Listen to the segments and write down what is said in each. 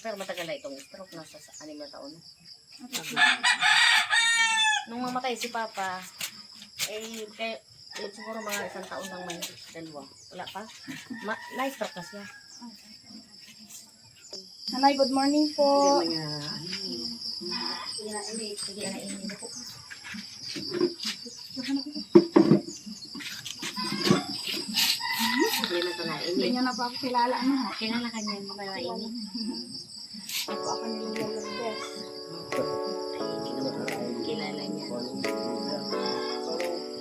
Pero matagal na itong stroke. Nasa 6 na taon na. Nung mamatay si Papa, siguro mga 1 taon lang may 2. Wala pa. Na-stroke na siya. Nanay, good morning po. Sige na, ini po. Hindi na ito na, Hindi ini. niyo na po ako kilala, ano ha? Kilala ka niya, mga ini. Hindi po ako nililang best. Kilala niya.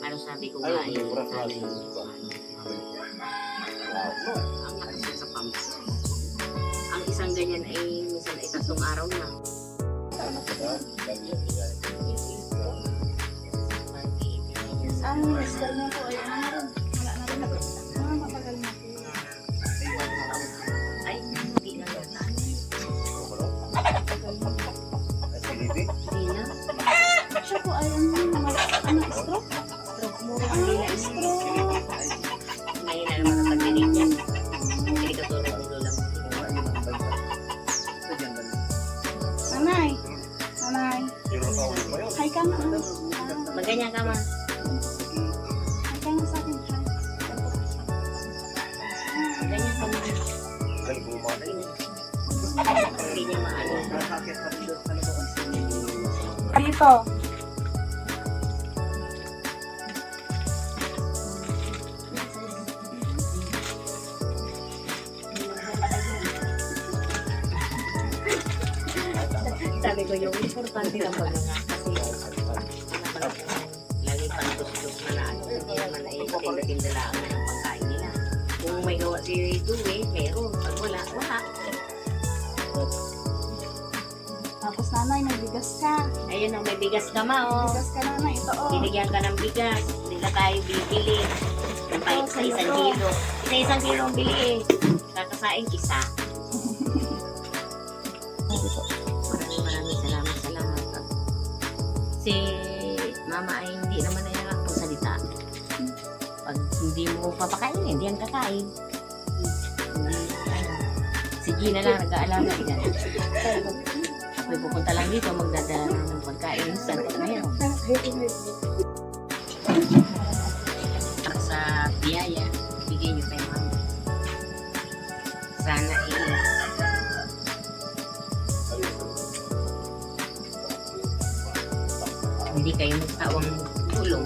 Ano sabi ko nga eh, sabi ko, ang lakas sa pumps. Ang isang ganyan ay minsan ay 3 araw na. Ang mister niya po ay ano rin. Wala na rin na. Matagal na po. Ay, hindi na yata. Hindi na. Siya po ay stroke. Stroke mo rin. Hindi na Stroke. ngayon na naman ang pagdinig niya. Hindi ka tulad ng lola mo. Nanay. Nanay. Hi ka na. Magganyan ka ma. Hi ka na sa akin. Magganyan ka ma. Hindi niya maano. Dito. Sabi ko yung importante lang pag nga kasi lagi pang tustos na na ano, hindi naman ay tindalaan na ng pagkain nila. Kung may gawa si Dewey, meron. Pag wala, wala. Tapos nanay, may bigas ka. Ayun ang may bigas ka ma, oh. Bigas ka nanay. Ito oh. Binigyan ka ng bigas. Hindi na tayo bibili. Yung pa isa 1 kilo. Isa 1 kilo ang bili eh. Kakasain isa. Maraming salamat sa lahat. Si mama ay hindi naman ay nakakapagsalita. Pag hindi mo papakain, hindi yan kakain. Si Gina lang nag-aalaga yan. Ako'y pupunta lang dito, magdadala ng pagkain sa ngayon. Para sa biyaya, bigay niyo kay mama. Sana hindi kayo magtawang tulong.